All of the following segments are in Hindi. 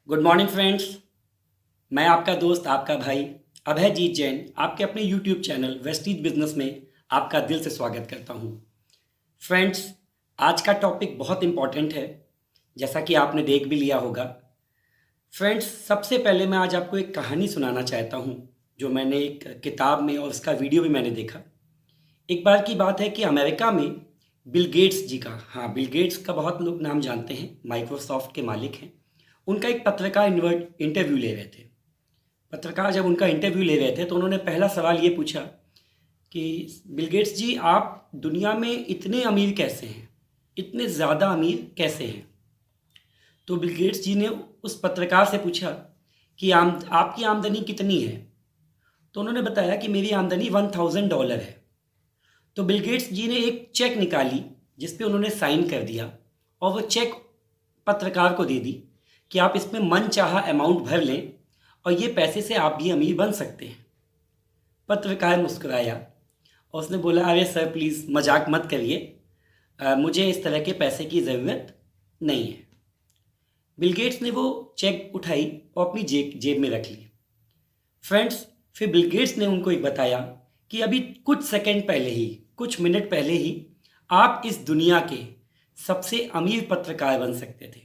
Good morning friends. मैं आपका दोस्त आपका भाई अभयजीत जैन आपके अपने यूट्यूब चैनल वेस्टीज बिजनेस में आपका दिल से स्वागत करता हूं। फ्रेंड्स, आज का टॉपिक बहुत इम्पॉर्टेंट है, जैसा कि आपने देख भी लिया होगा। फ्रेंड्स, सबसे पहले मैं आज आपको एक कहानी सुनाना चाहता हूं, जो मैंने एक किताब में और उसका वीडियो भी मैंने देखा। एक बार की बात है कि अमेरिका में बिल गेट्स जी का, हाँ, बिल गेट्स का बहुत लोग नाम जानते हैं, माइक्रोसॉफ्ट के मालिक हैं। उनका एक पत्रकार इंटरव्यू ले रहे थे। पत्रकार जब उनका इंटरव्यू ले रहे थे तो उन्होंने पहला सवाल ये पूछा कि बिल गेट्स जी, आप दुनिया में इतने अमीर कैसे हैं, इतने ज़्यादा अमीर कैसे हैं? तो बिल गेट्स जी ने उस पत्रकार से पूछा कि आपकी आमदनी कितनी है? तो उन्होंने बताया कि मेरी आमदनी $1000 है। तो बिल गेट्स जी ने एक चेक निकाली जिस पे उन्होंने साइन कर दिया और वो चेक पत्रकार को दे दी कि आप इसमें मन चाहा अमाउंट भर लें और ये पैसे से आप भी अमीर बन सकते हैं। पत्रकार मुस्कुराया और उसने बोला, अरे सर प्लीज़ मजाक मत करिए, मुझे इस तरह के पैसे की ज़रूरत नहीं है। बिल गेट्स ने वो चेक उठाई और अपनी जेब में रख ली। फ्रेंड्स, फिर बिल गेट्स ने उनको एक बताया कि अभी कुछ सेकंड पहले ही, कुछ मिनट पहले ही आप इस दुनिया के सबसे अमीर पत्रकार बन सकते थे,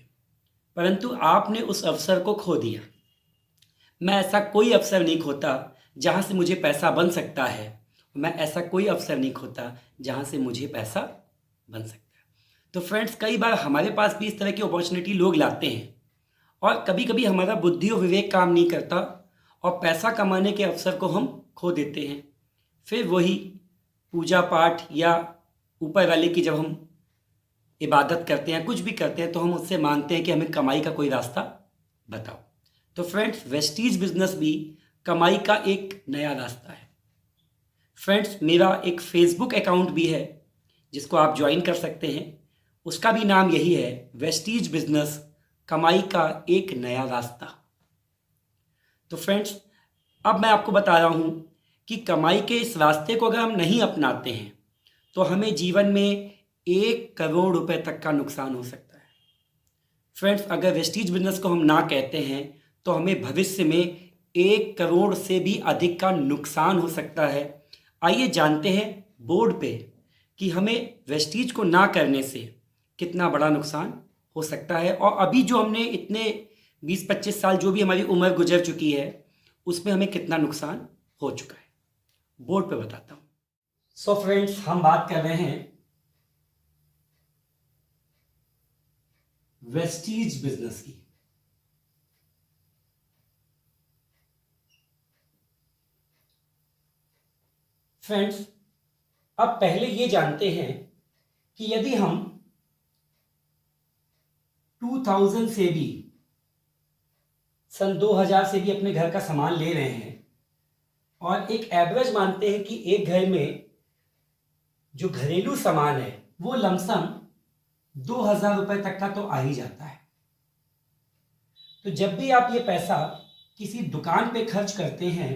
परंतु आपने उस अवसर को खो दिया। मैं ऐसा कोई अवसर नहीं खोता जहाँ से मुझे पैसा बन सकता है, मैं ऐसा कोई अवसर नहीं खोता जहाँ से मुझे पैसा बन सकता है। तो फ्रेंड्स, कई बार हमारे पास भी इस तरह की अपॉर्चुनिटी लोग लाते हैं और कभी कभी हमारा बुद्धि और विवेक काम नहीं करता और पैसा कमाने के अवसर को हम खो देते हैं। फिर वही पूजा पाठ या ऊपर वाले की जब हम इबादत करते हैं, कुछ भी करते हैं, तो हम उससे मांगते हैं कि हमें कमाई का कोई रास्ता बताओ। तो फ्रेंड्स, वेस्टीज बिजनेस भी कमाई का एक नया रास्ता है। फ्रेंड्स, मेरा एक फेसबुक अकाउंट भी है जिसको आप ज्वाइन कर सकते हैं। उसका भी नाम यही है, वेस्टीज बिजनेस, कमाई का एक नया रास्ता। तो फ्रेंड्स, अब मैं आपको बता रहा हूँ कि कमाई के इस रास्ते को अगर हम नहीं अपनाते हैं तो हमें जीवन में 1 करोड़ रुपए तक का नुकसान हो सकता है। फ्रेंड्स, अगर वेस्टीज बिजनेस को हम ना कहते हैं तो हमें भविष्य में 1 करोड़ से भी अधिक का नुकसान हो सकता है। आइए जानते हैं बोर्ड पे कि हमें वेस्टीज को ना करने से कितना बड़ा नुकसान हो सकता है, और अभी जो हमने इतने 20-25 साल जो भी हमारी उम्र गुजर चुकी है उसमें हमें कितना नुकसान हो चुका है, बोर्ड पे बताता हूँ। सो फ्रेंड्स, हम बात कर रहे हैं वेस्टीज बिजनेस की। फ्रेंड्स, अब पहले ये जानते हैं कि यदि हम 2000 से भी, सन 2000 से भी अपने घर का सामान ले रहे हैं और एक एवरेज मानते हैं कि एक घर में जो घरेलू सामान है वो लमसम 2000 रुपए तक का तो आ ही जाता है। तो जब भी आप ये पैसा किसी दुकान पे खर्च करते हैं,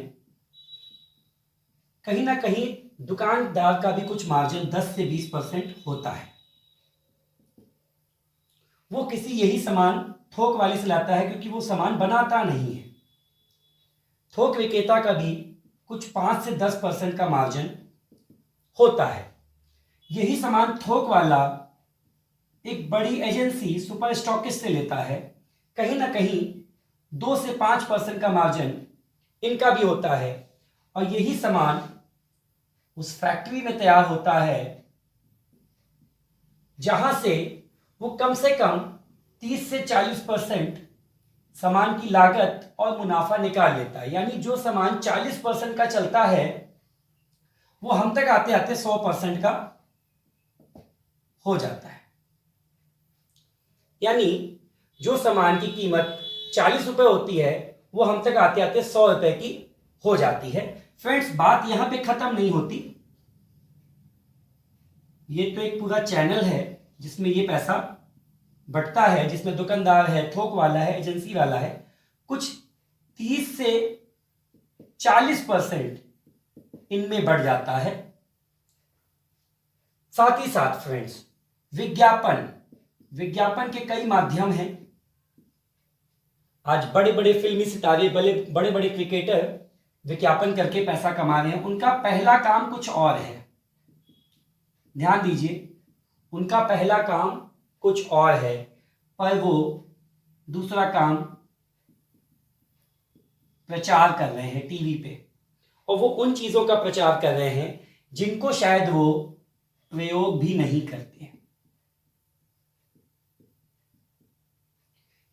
कहीं ना कहीं दुकानदार का भी कुछ मार्जिन 10 से 20% होता है। वो किसी यही सामान थोक वाले से लाता है क्योंकि वो सामान बनाता नहीं है। थोक विक्रेता का भी कुछ 5 से 10% का मार्जिन होता है। यही सामान थोक वाला एक बड़ी एजेंसी सुपर स्टॉकिस्ट से लेता है, कहीं ना कहीं 2 से 5% का मार्जिन इनका भी होता है, और यही सामान उस फैक्ट्री में तैयार होता है जहां से कम 30 से 40% सामान की लागत और मुनाफा निकाल लेता है। यानी जो सामान 40% का चलता है वो हम तक आते आते 100% का हो जाता है। यानी जो सामान की कीमत 40 रुपए होती है वो हम तक आते आते 100 रुपए की हो जाती है। फ्रेंड्स, बात यहां पे खत्म नहीं होती। ये तो एक पूरा चैनल है जिसमें ये पैसा बढ़ता है, जिसमें दुकानदार है, थोक वाला है, एजेंसी वाला है। कुछ 30 से 40% इनमें बढ़ जाता है। साथ ही साथ फ्रेंड्स, विज्ञापन विज्ञापन के कई माध्यम हैं। आज बड़े बड़े फिल्मी सितारे, बड़े बड़े क्रिकेटर विज्ञापन करके पैसा कमा रहे हैं। उनका पहला काम कुछ और है, ध्यान दीजिए, उनका पहला काम कुछ और है, पर वो दूसरा काम प्रचार कर रहे हैं टीवी पे, और वो उन चीजों का प्रचार कर रहे हैं जिनको शायद वो प्रयोग भी नहीं करते।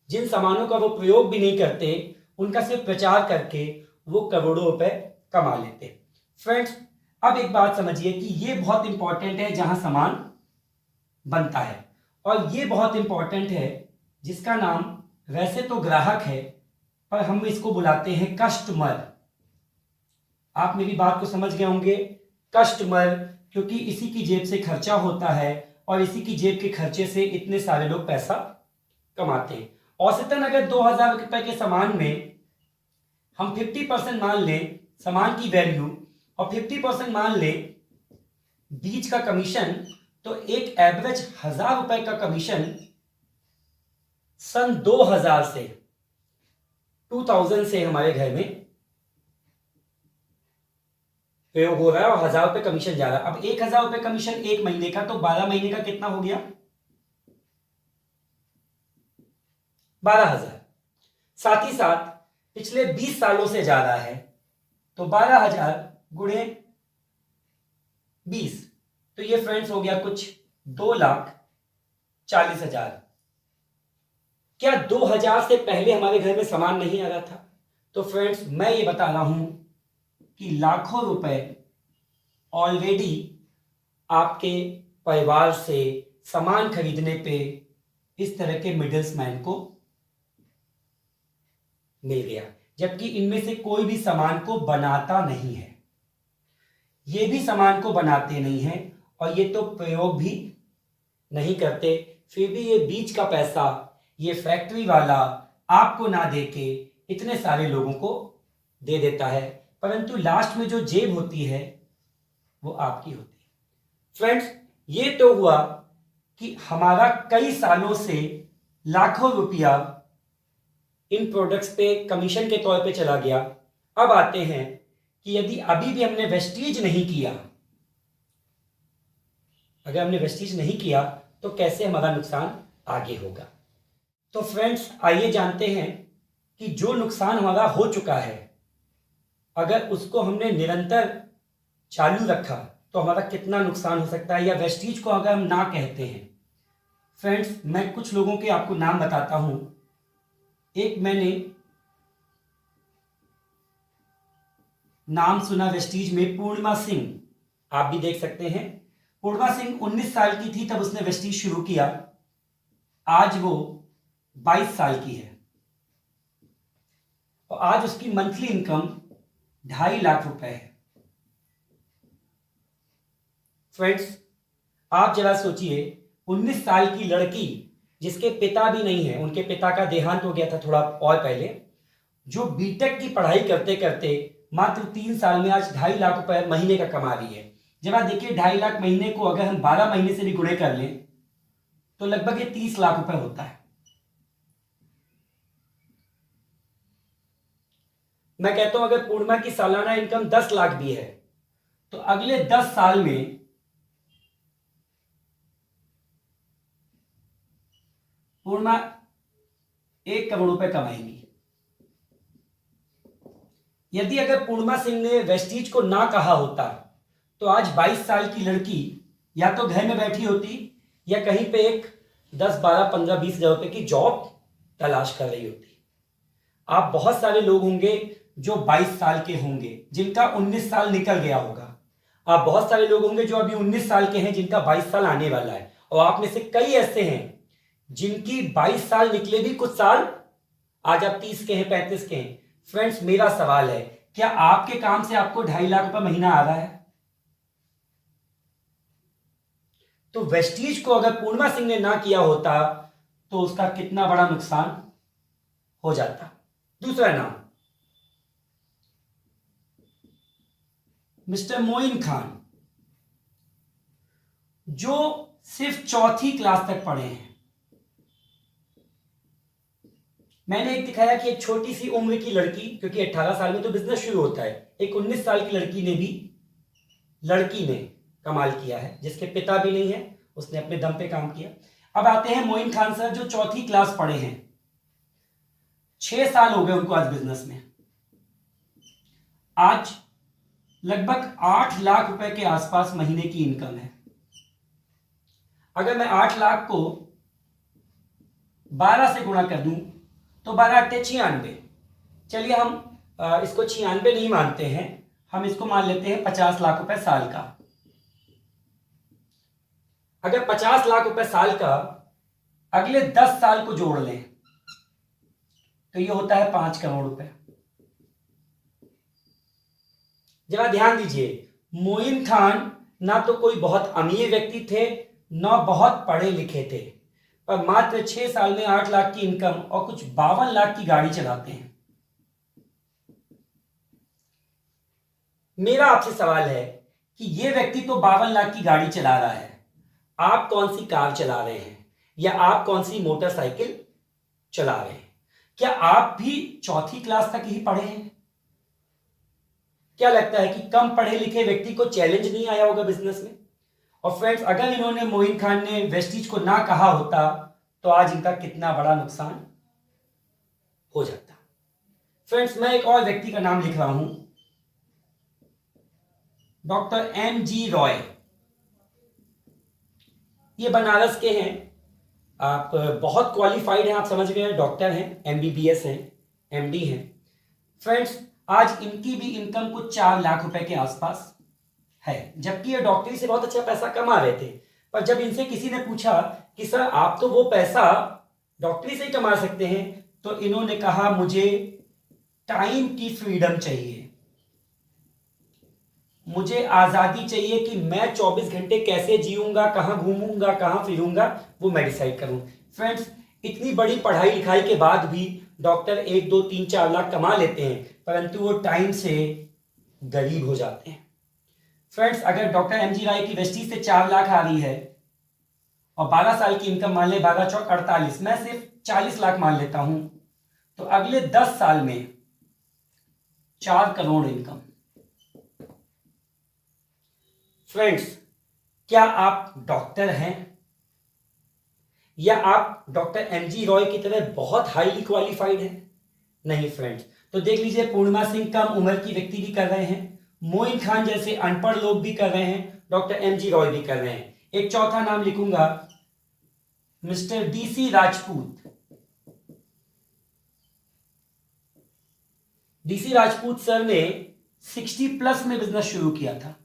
जिन सामानों का वो प्रयोग भी नहीं करते, उनका सिर्फ प्रचार करके वो करोड़ों रुपए कमा लेते। फ्रेंड्स, अब एक बात समझिए कि ये बहुत इंपॉर्टेंट है जहां सामान बनता है, और ये बहुत इंपॉर्टेंट है जिसका नाम वैसे तो ग्राहक है, पर हम इसको बुलाते हैं कस्टमर। आप मेरी बात को समझ गए होंगे, कस्टमर, क्योंकि इसी की जेब से खर्चा होता है और इसी की जेब के खर्चे से इतने सारे लोग पैसा कमाते हैं। औसतन अगर 2000 रुपए के सामान में हम 50% मान लें सामान की वैल्यू और 50% मान लें बीच का कमीशन, तो एक एवरेज 1000 रुपए का कमीशन सन 2000 से हमारे घर में प्रयोग हो रहा है और 1000 रुपए कमीशन जा रहा है। अब 1000 रुपए कमीशन एक महीने का, तो 12 महीने का कितना हो गया? 12,000। साथ ही साथ पिछले 20 सालों से जा रहा है, तो 12,000 गुणे 20, तो ये फ्रेंड्स हो गया कुछ 2,40,000। क्या 2000 से पहले हमारे घर में सामान नहीं आ रहा था? तो फ्रेंड्स, मैं ये बता रहा हूं कि लाखों रुपए ऑलरेडी आपके परिवार से सामान खरीदने पे इस तरह के मिडल्समैन को मिल गया, जबकि इनमें से कोई भी सामान को बनाता नहीं है, ये भी सामान को बनाते नहीं हैं और ये तो प्रयोग भी नहीं करते, फिर भी ये बीच का पैसा ये फैक्ट्री वाला आपको ना देके इतने सारे लोगों को दे देता है, परंतु लास्ट में जो जेब होती है वो आपकी होती है। फ्रेंड्स, ये तो हुआ कि हमारा कई सालों से लाखों रुपया इन प्रोडक्ट्स पे कमीशन के तौर पे चला गया। अब आते हैं कि यदि अभी भी हमने वेस्टीज नहीं किया, अगर हमने वेस्टीज नहीं किया तो कैसे हमारा नुकसान आगे होगा। तो फ्रेंड्स, आइए जानते हैं कि जो नुकसान हमारा हो चुका है, अगर उसको हमने निरंतर चालू रखा तो हमारा कितना नुकसान हो सकता है, या वेस्टीज को अगर हम ना कहते हैं। फ्रेंड्स, मैं कुछ लोगों के आपको नाम बताता हूं। एक मैंने नाम सुना वेस्टीज में, पूर्णिमा सिंह, आप भी देख सकते हैं। पूर्णिमा सिंह 19 साल की थी तब उसने वेस्टीज शुरू किया, आज वो 22 साल की है और आज उसकी मंथली इनकम 2.5 लाख रुपए है। फ्रेंड्स, आप जरा सोचिए, 19 साल की लड़की जिसके पिता भी नहीं है, उनके पिता का देहांत हो गया था थोड़ा और पहले, जो बीटेक की पढ़ाई करते करते मात्र 3 साल में आज 2.5 लाख रुपए महीने का कमा रही है। जरा देखिए, 2.5 लाख महीने को अगर हम 12 महीने से भी गुणे कर लें तो लगभग ये 30 लाख रुपए होता है। मैं कहता हूं अगर पूर्णिमा की सालाना इनकम 10 लाख भी है तो अगले 10 साल में पूर्णिमा 1 करोड़ रुपए कमाएंगी। यदि अगर पूर्णिमा सिंह ने वेस्टीज को ना कहा होता तो आज 22 साल की लड़की या तो घर में बैठी होती या कहीं पे एक 10, 12, 15, 20 हजार रुपए की जॉब तलाश कर रही होती। आप बहुत सारे लोग होंगे जो 22 साल के होंगे जिनका 19 साल निकल गया होगा। आप बहुत सारे लोग होंगे जो अभी 19 साल के हैं जिनका 22 साल आने वाला है, और आप में से कई ऐसे हैं जिनकी 22 साल निकले भी कुछ साल, आज आप 30 के हैं, 35 के हैं। फ्रेंड्स, मेरा सवाल है, क्या आपके काम से आपको 2.5 लाख रुपए महीना आ रहा है? तो वेस्टीज को अगर पूर्णिमा सिंह ने ना किया होता तो उसका कितना बड़ा नुकसान हो जाता। दूसरा नाम, मिस्टर मोइन खान, जो सिर्फ 4th क्लास तक पढ़े हैं। मैंने एक दिखाया कि एक छोटी सी उम्र की लड़की, क्योंकि 18 साल में तो बिजनेस शुरू होता है, एक 19 साल की लड़की ने कमाल किया है, जिसके पिता भी नहीं है, उसने अपने दम पे काम किया। अब आते हैं मोइन खान सर, जो चौथी क्लास पढ़े हैं, 6 साल हो गए उनको आज बिजनेस में। आज लगभग 8 लाख रुपए के आसपास महीने की इनकम है। अगर मैं 8 लाख को 12 से गुणा कर दूं तो 12×8 = 96। चलिए हम इसको 96 नहीं मानते हैं, हम इसको मान लेते हैं 50 लाख रुपए साल का। अगर 50 लाख रुपए साल का अगले 10 साल को जोड़ लें तो ये होता है 5 करोड़ रुपए। जरा ध्यान दीजिए, मोइन खान ना तो कोई बहुत अमीर व्यक्ति थे, ना बहुत पढ़े लिखे थे, पर मात्र 6 साल में 8 लाख की इनकम और कुछ 52 लाख की गाड़ी चलाते हैं। मेरा आपसे सवाल है कि यह व्यक्ति तो 52 लाख की गाड़ी चला रहा है, आप कौन सी कार चला रहे हैं या आप कौन सी मोटरसाइकिल चला रहे हैं? क्या आप भी चौथी क्लास तक ही पढ़े हैं? क्या लगता है कि कम पढ़े लिखे व्यक्ति को चैलेंज नहीं आया होगा बिजनेस में? और फ्रेंड्स, अगर इन्होंने, मोइन खान ने वेस्टीज को ना कहा होता तो आज इनका कितना बड़ा नुकसान हो जाता। फ्रेंड्स, मैं एक और व्यक्ति का नाम लिख रहा हूं, डॉक्टर एम.जी. रॉय। ये बनारस के हैं, आप बहुत क्वालिफाइड हैं, आप समझ गए हैं, डॉक्टर हैं, एमबीबीएस हैं, एमडी हैं। फ्रेंड्स, आज इनकी भी इनकम कुछ 4 लाख रुपए के आसपास है, जबकि ये डॉक्टरी से बहुत अच्छा पैसा कमा रहे थे। पर जब इनसे किसी ने पूछा कि सर आप तो वो पैसा डॉक्टरी से ही कमा सकते हैं, तो इन्होंने कहा मुझे टाइम की फ्रीडम चाहिए, मुझे आजादी चाहिए कि मैं 24 घंटे कैसे जीऊंगा, कहां घूमूंगा, कहां फिरूंगा, वो मैं डिसाइड करूं। फ्रेंड्स, इतनी बड़ी पढ़ाई लिखाई के बाद भी डॉक्टर 1, 2, 3, 4 लाख कमा लेते हैं, परंतु वो टाइम से गरीब हो जाते हैं। फ्रेंड्स, अगर डॉक्टर एम.जी. रॉय की वेस्टीज से 4 लाख आ रही है और 12 साल की इनकम मान ले 12 चौक 48, मैं सिर्फ 40 लाख मान लेता हूं, तो अगले 10 साल में 4 करोड़ इनकम। फ्रेंड्स, क्या आप डॉक्टर हैं या आप डॉक्टर एम.जी. रॉय की तरह बहुत हाईली क्वालिफाइड हैं? नहीं फ्रेंड्स, तो देख लीजिए, पूर्णिमा सिंह कम उम्र की व्यक्ति भी कर रहे हैं, मोइन खान जैसे अनपढ़ लोग भी कर रहे हैं, डॉक्टर एम.जी. रॉय भी कर रहे हैं। एक चौथा नाम लिखूंगा, mister DC. Rajput. DC. Rajput sir ने 60+ में बिजनेस शुरू किया था,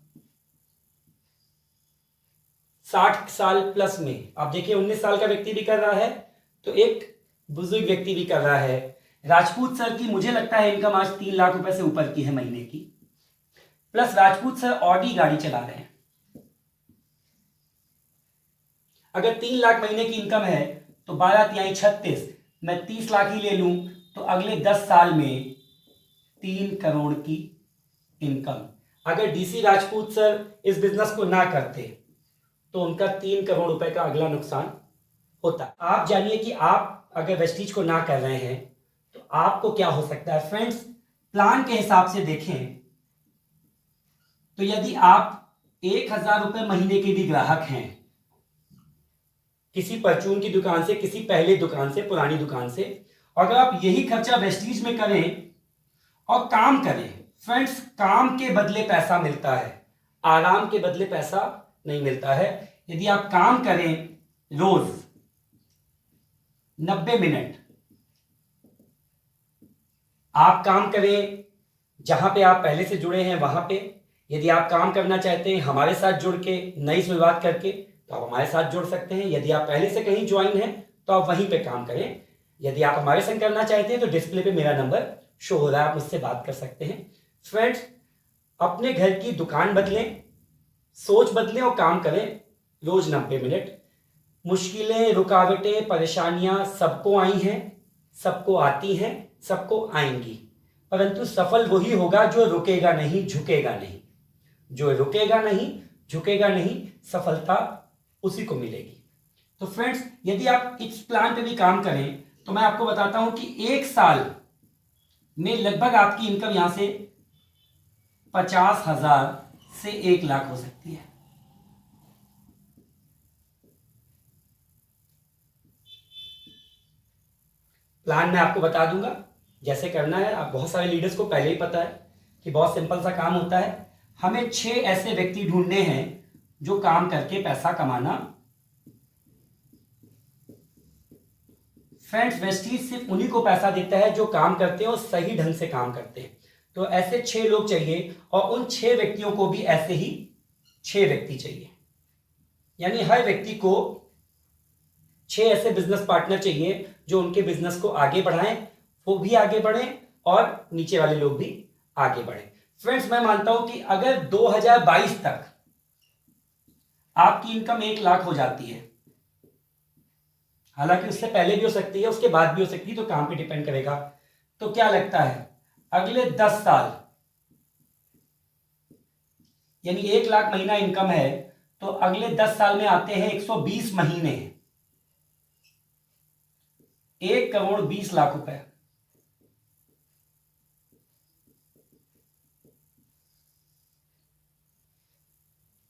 60 साल प्लस में। आप देखिए, 19 साल का व्यक्ति भी कर रहा है तो एक बुजुर्ग व्यक्ति भी कर रहा है। राजपूत सर की मुझे लगता है इनकम आज 3 लाख रुपए से ऊपर की है महीने की, प्लस राजपूत सर ऑडी गाड़ी चला रहे हैं। अगर 3 लाख महीने की इनकम है तो 12×3 = 36, मैं 30 लाख ही ले लूं तो अगले 10 साल में 3 करोड़ की इनकम। अगर डीसी राजपूत सर इस बिजनेस को ना करते तो उनका 3 करोड़ रुपए का अगला नुकसान होता। आप जानिए कि आप अगर वेस्टीज को ना कर रहे हैं तो आपको क्या हो सकता है। फ्रेंड्स, प्लान के हिसाब से देखें तो यदि आप 1000 रुपए महीने के भी ग्राहक हैं, किसी परचून की दुकान से, किसी पहले दुकान से, पुरानी दुकान से, अगर आप यही खर्चा वेस्टीज में करें और काम करें, फ्रेंड्स, काम के बदले पैसा मिलता है, आराम के बदले पैसा नहीं मिलता है। यदि आप काम करें रोज 90 मिनट, आप काम करें जहां पे आप पहले से जुड़े हैं वहां पे, यदि आप काम करना चाहते हैं हमारे साथ जुड़ के, नई शुरुआत करके, तो आप हमारे साथ जुड़ सकते हैं। यदि आप पहले से कहीं ज्वाइन हैं तो आप वहीं पे काम करें। यदि आप हमारे संग करना चाहते हैं तो डिस्प्ले पे मेरा नंबर शो हो रहा है, आप मुझसे बात कर सकते हैं। फ्रेंड्स, अपने घर की दुकान बदलें, सोच बदलें और काम करें रोज 90 मिनट। मुश्किलें, रुकावटें, परेशानियां सबको आई हैं, सबको आती हैं, सबको आएंगी, परंतु सफल वही होगा जो रुकेगा नहीं, झुकेगा नहीं। जो रुकेगा नहीं, झुकेगा नहीं, सफलता उसी को मिलेगी। तो फ्रेंड्स, यदि आप इस प्लान पे भी काम करें तो मैं आपको बताता हूं कि 1 साल में लगभग आपकी इनकम यहां से 50,000 से 1 लाख हो सकती है। प्लान मैं आपको बता दूंगा जैसे करना है। आप बहुत सारे लीडर्स को पहले ही पता है कि बहुत सिंपल सा काम होता है। हमें 6 ऐसे व्यक्ति ढूंढने हैं जो काम करके पैसा कमाना। फ्रेंड्स, वेस्टीज सिर्फ उन्हीं को पैसा देता है जो काम करते हैं और सही ढंग से काम करते हैं। तो ऐसे 6 लोग चाहिए और उन 6 व्यक्तियों को भी ऐसे ही 6 व्यक्ति चाहिए। यानी हर व्यक्ति को 6 ऐसे बिजनेस पार्टनर चाहिए जो उनके बिजनेस को आगे बढ़ाएं, वो भी आगे बढ़ें और नीचे वाले लोग भी आगे बढ़ें। फ्रेंड्स, मैं मानता हूं कि अगर 2022 तक आपकी इनकम 1 लाख हो जाती है, हालांकि उससे पहले भी हो सकती है, उसके बाद भी हो सकती है, तो काम पे डिपेंड करेगा, तो क्या लगता है अगले 10 साल, यानी 1 लाख महीना इनकम है, तो अगले 10 साल में आते हैं 120 महीने, 1,20,00,000 रुपए।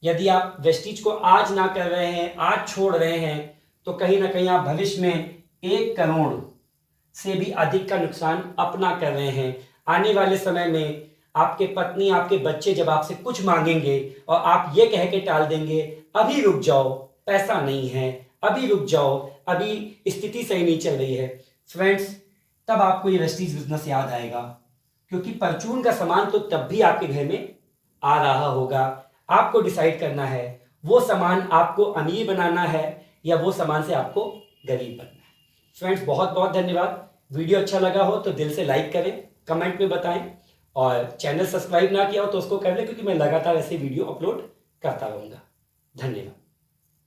यदि आप वेस्टीज को आज ना कर रहे हैं, आज छोड़ रहे हैं, तो कहीं ना कहीं आप भविष्य में 1 करोड़ से भी अधिक का नुकसान अपना कर रहे हैं। आने वाले समय में आपके पत्नी, आपके बच्चे जब आपसे कुछ मांगेंगे और आप ये कह के टाल देंगे, अभी रुक जाओ, पैसा नहीं है, अभी रुक जाओ, अभी स्थिति सही नहीं चल रही है, फ्रेंड्स, तब आपको ये वेस्टीज बिजनेस याद आएगा। क्योंकि परचून का सामान तो तब भी आपके घर में आ रहा होगा। आपको डिसाइड करना है वो सामान आपको अमीर बनाना है या वो सामान से आपको गरीब बनना है। फ्रेंड्स, बहुत बहुत धन्यवाद। वीडियो अच्छा लगा हो तो दिल से लाइक करें, कमेंट में बताएं, और चैनल सब्सक्राइब ना किया हो तो उसको कर लें, क्योंकि मैं लगातार ऐसे वीडियो अपलोड करता रहूँगा। धन्यवाद।